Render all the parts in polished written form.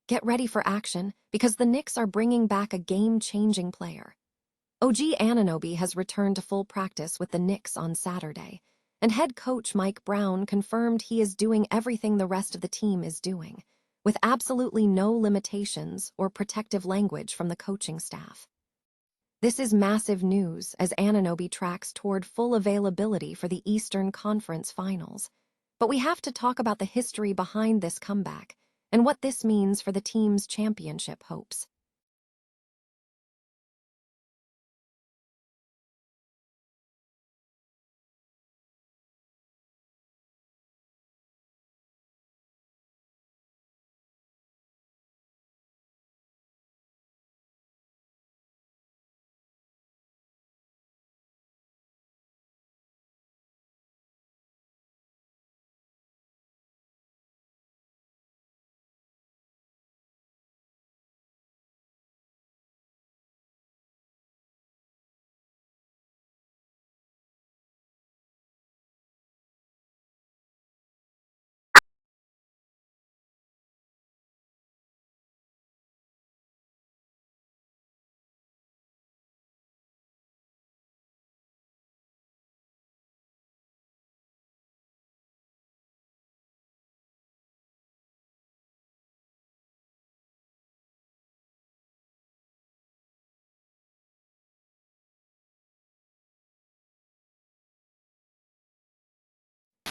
Get ready for action because the Knicks are bringing back a game-changing player. OG Anunoby has returned to full practice with the Knicks on Saturday, and head coach Mike Brown confirmed he is doing everything the rest of the team is doing, with absolutely no limitations or protective language from the coaching staff. This is massive news as Anunoby tracks toward full availability for the Eastern Conference Finals. But we have to talk about the history behind this comeback and what this means for the team's championship hopes.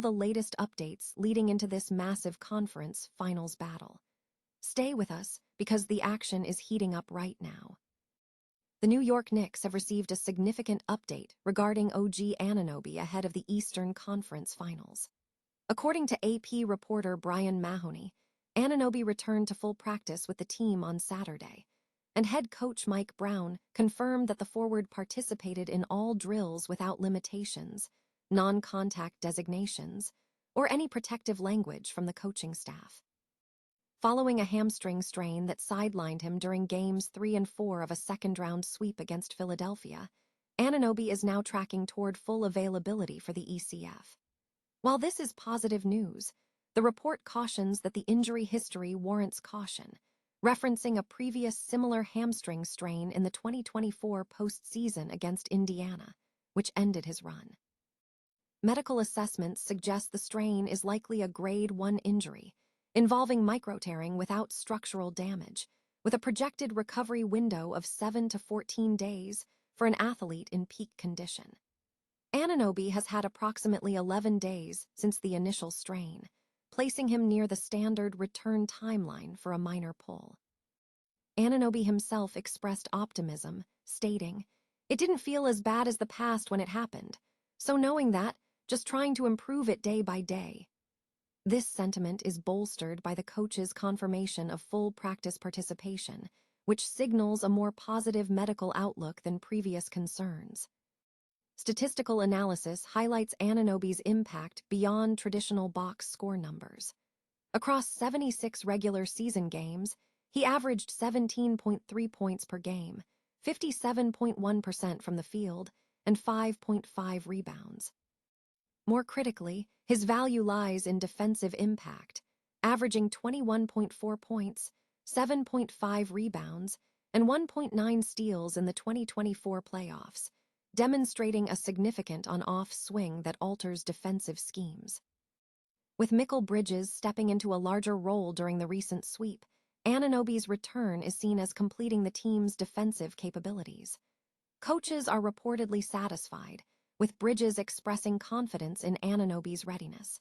The latest updates leading into this massive conference finals battle. Stay with us because the action is heating up right now. The New York Knicks have received a significant update regarding OG Anunoby ahead of the Eastern Conference Finals. According to AP reporter Brian Mahoney, Anunoby returned to full practice with the team on Saturday, and head coach Mike Brown confirmed that the forward participated in all drills without limitations, non-contact designations, or any protective language from the coaching staff. Following a hamstring strain that sidelined him during Games 3 and 4 of a second-round sweep against Philadelphia, Anunoby is now tracking toward full availability for the ECF. While this is positive news, the report cautions that the injury history warrants caution, referencing a previous similar hamstring strain in the 2024 postseason against Indiana, which ended his run. Medical assessments suggest the strain is likely a grade 1 injury, involving microtearing without structural damage, with a projected recovery window of 7 to 14 days for an athlete in peak condition. Anunoby has had approximately 11 days since the initial strain, placing him near the standard return timeline for a minor pull. Anunoby himself expressed optimism, stating, "It didn't feel as bad as the past when it happened, so knowing that, just trying to improve it day by day." This sentiment is bolstered by the coach's confirmation of full practice participation, which signals a more positive medical outlook than previous concerns. Statistical analysis highlights Anunoby's impact beyond traditional box score numbers. Across 76 regular season games, he averaged 17.3 points per game, 57.1% from the field, and 5.5 rebounds. More critically, his value lies in defensive impact, averaging 21.4 points, 7.5 rebounds, and 1.9 steals in the 2024 playoffs, demonstrating a significant on-off swing that alters defensive schemes. With Mikal Bridges stepping into a larger role during the recent sweep, Anunoby's return is seen as completing the team's defensive capabilities. Coaches are reportedly satisfied, with Bridges expressing confidence in Anunoby's readiness.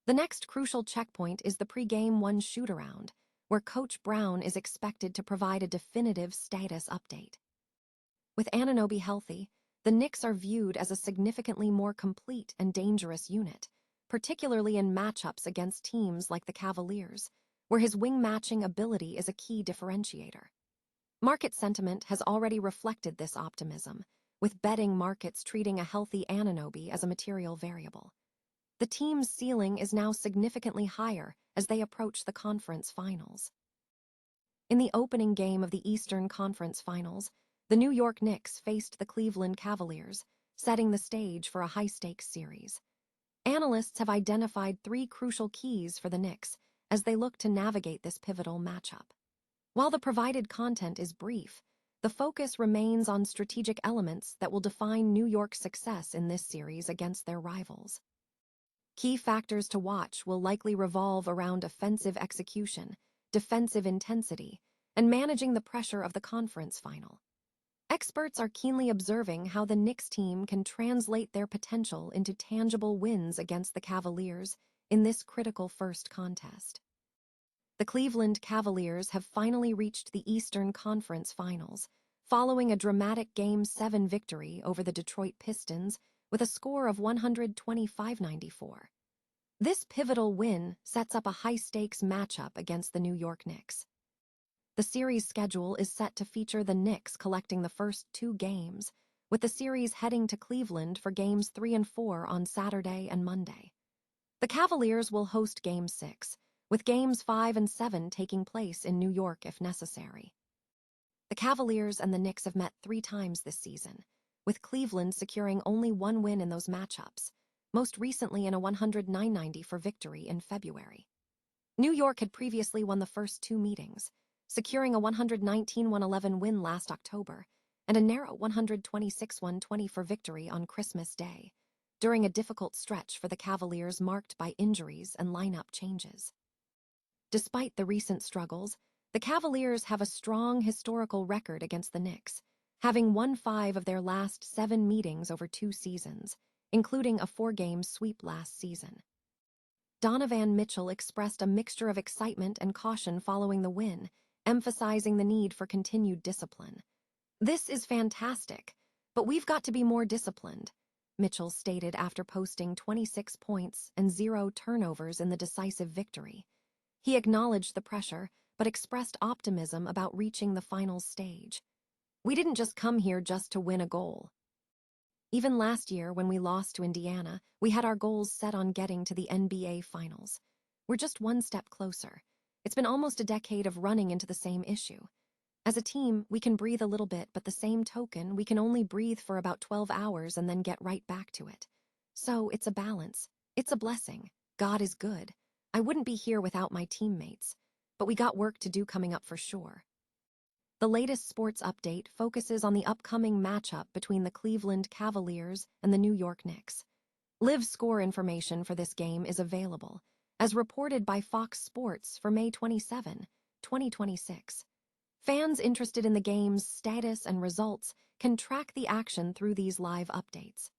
The next crucial checkpoint is the pre-game one shoot-around, where Coach Brown is expected to provide a definitive status update. With Anunoby healthy, the Knicks are viewed as a significantly more complete and dangerous unit, particularly in matchups against teams like the Cavaliers, where his wing-matching ability is a key differentiator. Market sentiment has already reflected this optimism, with betting markets treating a healthy Anunoby as a material variable. The team's ceiling is now significantly higher as they approach the conference finals. In the opening game of the Eastern Conference Finals, the New York Knicks faced the Cleveland Cavaliers, setting the stage for a high-stakes series. Analysts have identified 3 crucial keys for the Knicks as they look to navigate this pivotal matchup. While the provided content is brief, the focus remains on strategic elements that will define New York's success in this series against their rivals. Key factors to watch will likely revolve around offensive execution, defensive intensity, and managing the pressure of the conference final. Experts are keenly observing how the Knicks team can translate their potential into tangible wins against the Cavaliers in this critical first contest. The Cleveland Cavaliers have finally reached the Eastern Conference Finals, following a dramatic Game 7 victory over the Detroit Pistons with a score of 125-94. This pivotal win sets up a high-stakes matchup against the New York Knicks. The series schedule is set to feature the Knicks collecting the first 2 games, with the series heading to Cleveland for Games 3 and 4 on Saturday and Monday. The Cavaliers will host Game 6, with Games 5 and 7 taking place in New York if necessary. The Cavaliers and the Knicks have met 3 times this season, with Cleveland securing only 1 win in those matchups, most recently in a 109-94 victory in February. New York had previously won the first 2 meetings, securing a 119-111 win last October and a narrow 126-120 victory on Christmas Day, during a difficult stretch for the Cavaliers marked by injuries and lineup changes. Despite the recent struggles, the Cavaliers have a strong historical record against the Knicks, having won 5 of their last 7 meetings over 2 seasons, including a 4-game sweep last season. Donovan Mitchell expressed a mixture of excitement and caution following the win, emphasizing the need for continued discipline. "This is fantastic, but we've got to be more disciplined," Mitchell stated after posting 26 points and 0 turnovers in the decisive victory. He acknowledged the pressure, but expressed optimism about reaching the finals stage. "We didn't just come here just to win a goal. Even last year, when we lost to Indiana, we had our goals set on getting to the NBA Finals. We're just 1 step closer. It's been almost a decade of running into the same issue. As a team, we can breathe a little bit, but the same token, we can only breathe for about 12 hours and then get right back to it. So it's a balance. It's a blessing. God is good. I wouldn't be here without my teammates, but we got work to do coming up for sure." The latest sports update focuses on the upcoming matchup between the Cleveland Cavaliers and the New York Knicks. Live score information for this game is available, as reported by Fox Sports for May 27, 2026. Fans interested in the game's status and results can track the action through these live updates.